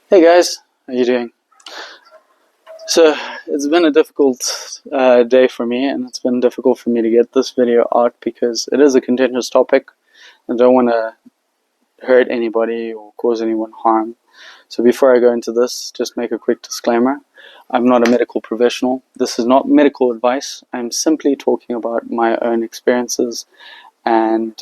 Hey guys, how you doing? So it's been a difficult day for me, and it's been difficult for me to get this video out because it is a contentious topic. I don't want to hurt anybody or cause anyone harm. So before I go into this, just make a quick disclaimer. I'm not a medical professional. This is not medical advice. I'm simply talking about my own experiences, and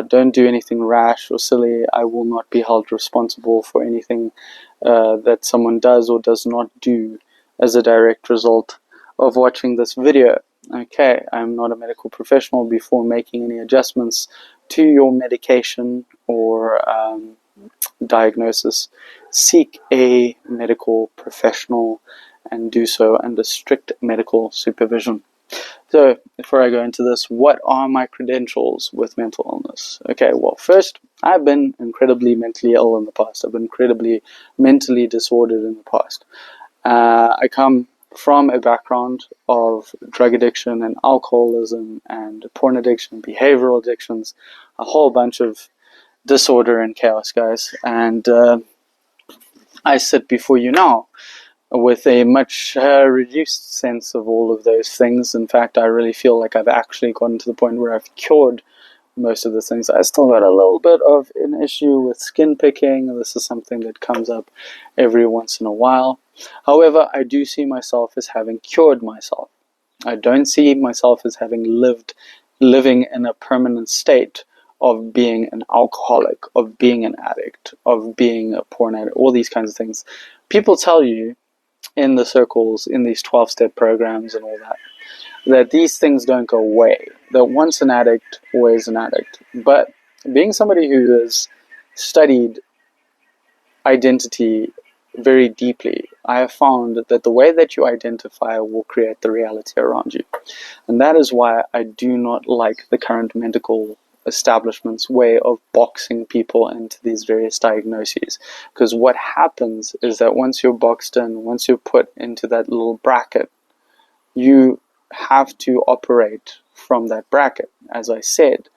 don't do anything rash or silly. I will not be held responsible for anything that someone does or does not do as a direct result of watching this video. Okay, I'm not a medical professional. Before making any adjustments to your medication or diagnosis, seek a medical professional and do so under strict medical supervision. So, before I go into this, what are my credentials with mental illness? Okay, well, first, I've been incredibly mentally ill in the past. I've been incredibly mentally disordered in the past. I come from a background of drug addiction and alcoholism and porn addiction, behavioral addictions, a whole bunch of disorder and chaos, guys. And I sit before you now with a much reduced sense of all of those things. In fact, I really feel like I've actually gotten to the point where I've cured most of the things. I still got a little bit of an issue with skin picking. This is something that comes up every once in a while. However, I do see myself as having cured myself. I don't see myself as having living in a permanent state of being an alcoholic, of being an addict, of being a porn addict, all these kinds of things. People tell you in the circles, in these 12-step programs and all that, that these things don't go away, that once an addict, always an addict. But being somebody who has studied identity very deeply, I have found that the way that you identify will create the reality around you. And that is why I do not like the current medical establishment's way of boxing people into these various diagnoses. Because what happens is that once you're boxed in, once you're put into that little bracket, you have to operate from that bracket. As I said,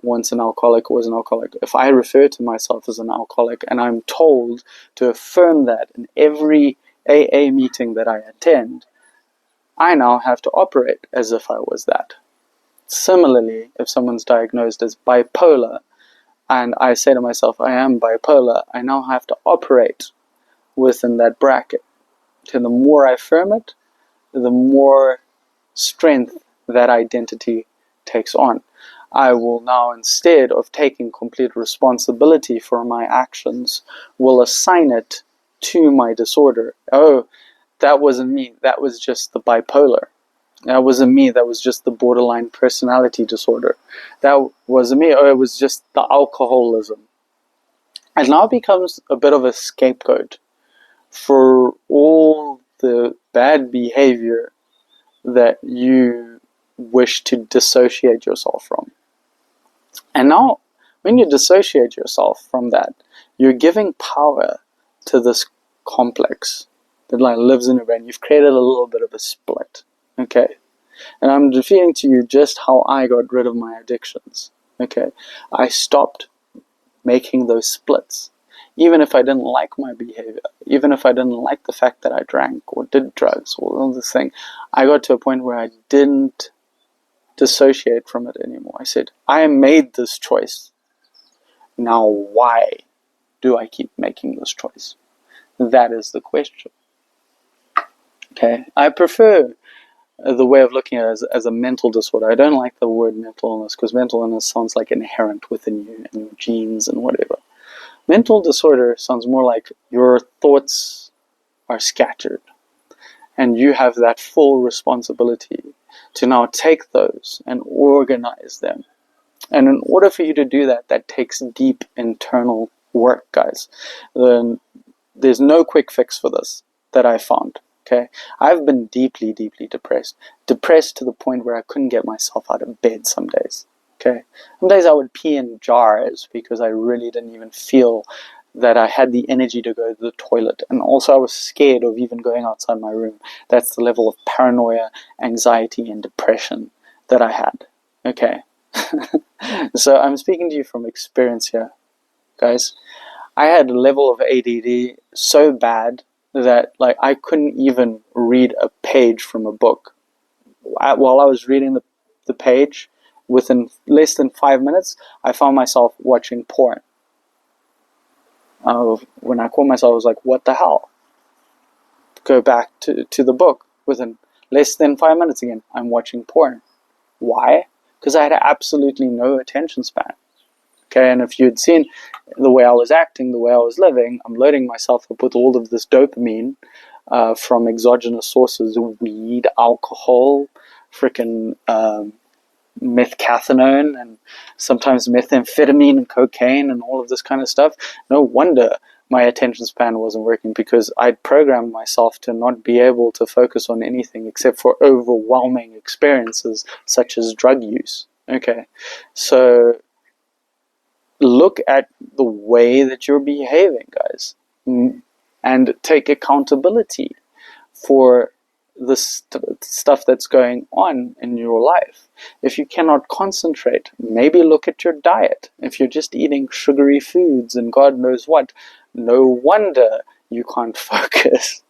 once an alcoholic, was an alcoholic. If I refer to myself as an alcoholic and I'm told to affirm that in every AA meeting that I attend, I now have to operate as if I was that. Similarly, if someone's diagnosed as bipolar and I say to myself, I am bipolar, I now have to operate within that bracket. So the more I affirm it, the more strength that identity takes on. I will now, instead of taking complete responsibility for my actions, will assign it to my disorder. Oh, that wasn't me. That was just the bipolar. That wasn't me. That was just the borderline personality disorder. That wasn't me. Oh, it was just the alcoholism. It now becomes a bit of a scapegoat for all the bad behavior that you wish to dissociate yourself from. And now, when you dissociate yourself from that, you're giving power to this complex that lives in your brain. You've created a little bit of a split. Okay, and I'm revealing to you just how I got rid of my addictions. Okay, I stopped making those splits. Even if I didn't like my behavior, even if I didn't like the fact that I drank or did drugs or all this thing, I got to a point where I didn't dissociate from it anymore. I said, I made this choice. Now why do I keep making this choice? That is the question. Okay, I prefer the way of looking at it as a mental disorder. I don't like the word mental illness because mental illness sounds like inherent within you and your genes and whatever. Mental disorder sounds more like your thoughts are scattered and you have that full responsibility to now take those and organize them. And in order for you to do that, that takes deep internal work, guys. There's no quick fix for this that I found. Okay, I've been deeply, deeply depressed to the point where I couldn't get myself out of bed some days. Okay, some days I would pee in jars because I really didn't even feel that I had the energy to go to the toilet. And also I was scared of even going outside my room. That's the level of paranoia, anxiety, and depression that I had. Okay, so I'm speaking to you from experience here, guys. I had a level of ADD so bad that like I couldn't even read a page from a book. While I was reading the page, within less than 5 minutes, I found myself watching porn. When I caught myself, I was like, what the hell? Go back to the book. Within less than 5 minutes again, I'm watching porn. Why? Because I had absolutely no attention span. Okay, and if you'd seen the way I was acting, the way I was living, I'm loading myself up with all of this dopamine from exogenous sources, weed, alcohol, freaking methcathinone, and sometimes methamphetamine and cocaine and all of this kind of stuff. No wonder my attention span wasn't working, because I'd programmed myself to not be able to focus on anything except for overwhelming experiences such as drug use. Okay, so look at the way that you're behaving, guys, and take accountability for the stuff that's going on in your life. If you cannot concentrate, maybe look at your diet. If you're just eating sugary foods and God knows what, no wonder you can't focus.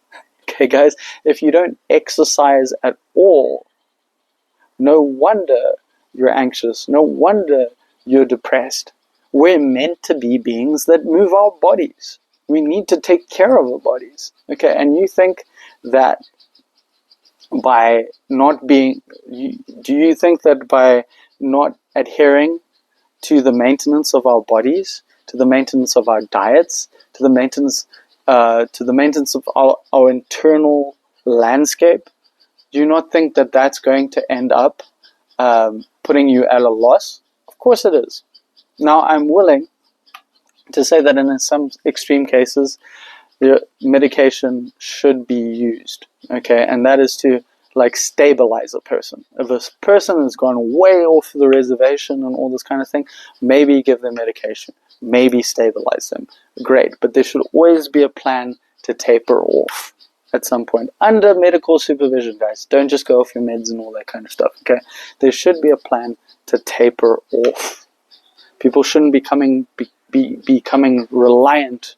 Okay, guys, if you don't exercise at all, no wonder you're anxious. No wonder you're depressed. We're meant to be beings that move our bodies. We need to take care of our bodies. Okay, and you think that by not being, do you think that by not adhering to the maintenance of our bodies, to the maintenance of our diets, to the maintenance of our internal landscape, do you not think that that's going to end up putting you at a loss? Of course it is. Now, I'm willing to say that in some extreme cases, the medication should be used, okay, and that is to like stabilize a person. If a person has gone way off the reservation and all this kind of thing, maybe give them medication, maybe stabilize them. Great, but there should always be a plan to taper off at some point under medical supervision, guys. Don't just go off your meds and all that kind of stuff, okay? There should be a plan to taper off. People shouldn't be becoming reliant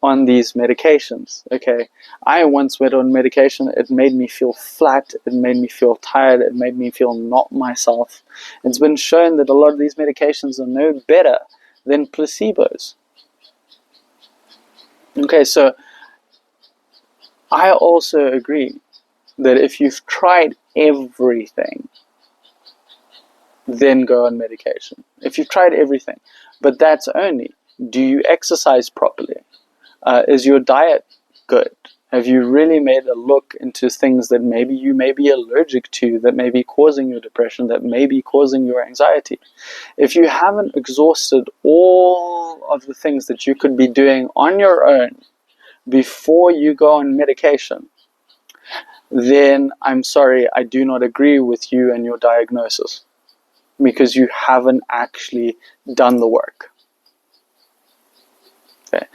on these medications, okay? I once went on medication. It made me feel flat. It made me feel tired. It made me feel not myself. It's been shown that a lot of these medications are no better than placebos. Okay, so I also agree that if you've tried everything, then go on medication. If you've tried everything, but that's only, do you exercise properly? Is your diet good? Have you really made a look into things that maybe you may be allergic to, that may be causing your depression, that may be causing your anxiety? If you haven't exhausted all of the things that you could be doing on your own before you go on medication, then I'm sorry, I do not agree with you and your diagnosis, because you haven't actually done the work. Okay.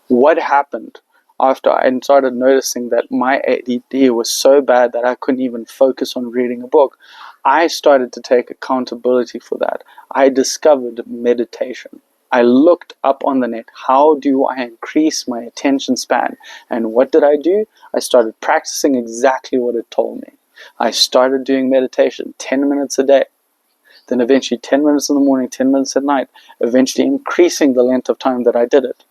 What happened after I started noticing that my ADD was so bad that I couldn't even focus on reading a book? I started to take accountability for that. I discovered meditation. I looked up on the net, how do I increase my attention span? And what did I do? I started practicing exactly what it told me. I started doing meditation 10 minutes a day. Then eventually 10 minutes in the morning, 10 minutes at night, eventually increasing the length of time that I did it.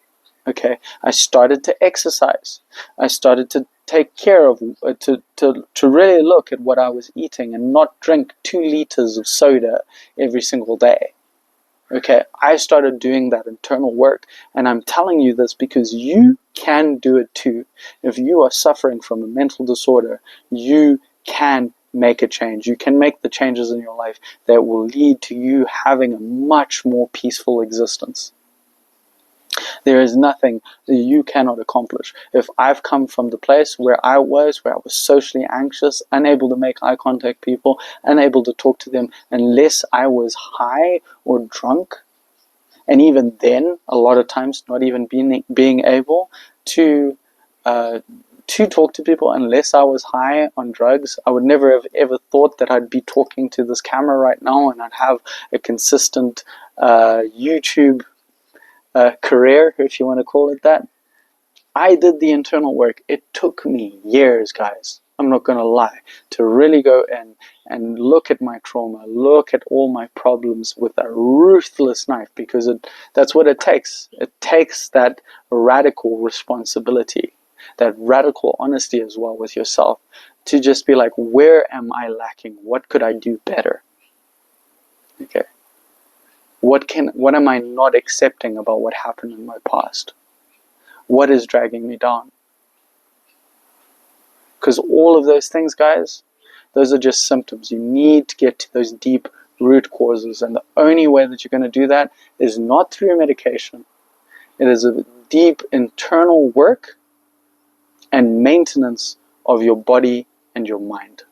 Okay, I started to exercise. I started to take care of, to really look at what I was eating and not drink 2 liters of soda every single day. Okay, I started doing that internal work, and I'm telling you this because you can do it too. If you are suffering from a mental disorder, you can make a change. You can make the changes in your life that will lead to you having a much more peaceful existence. There is nothing that you cannot accomplish. If I've come from the place where I was socially anxious, unable to make eye contact with people, unable to talk to them unless I was high or drunk, and even then, a lot of times not even being able to talk to people unless I was high on drugs. I would never have ever thought that I'd be talking to this camera right now and I'd have a consistent YouTube career, if you want to call it that. I did the internal work. It took me years, guys. I'm not going to lie, to really go in and look at my trauma, look at all my problems with a ruthless knife, because that's what it takes. It takes that radical responsibility, that radical honesty as well with yourself, to just be like, where am I lacking? What could I do better? Okay. What am I not accepting about what happened in my past? What is dragging me down? Because all of those things, guys, those are just symptoms. You need to get to those deep root causes. And the only way that you're going to do that is not through medication. It is a deep internal work and maintenance of your body and your mind.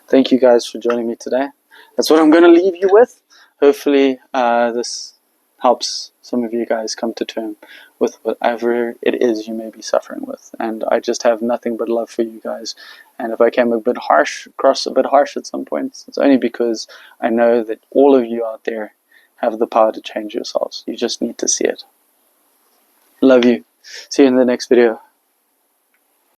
Thank you guys for joining me today. That's what I'm going to leave you with. Hopefully this helps some of you guys come to terms with whatever it is you may be suffering with. And I just have nothing but love for you guys. And if I came across a bit harsh at some points, it's only because I know that all of you out there have the power to change yourselves. You just need to see it. Love you. See you in the next video.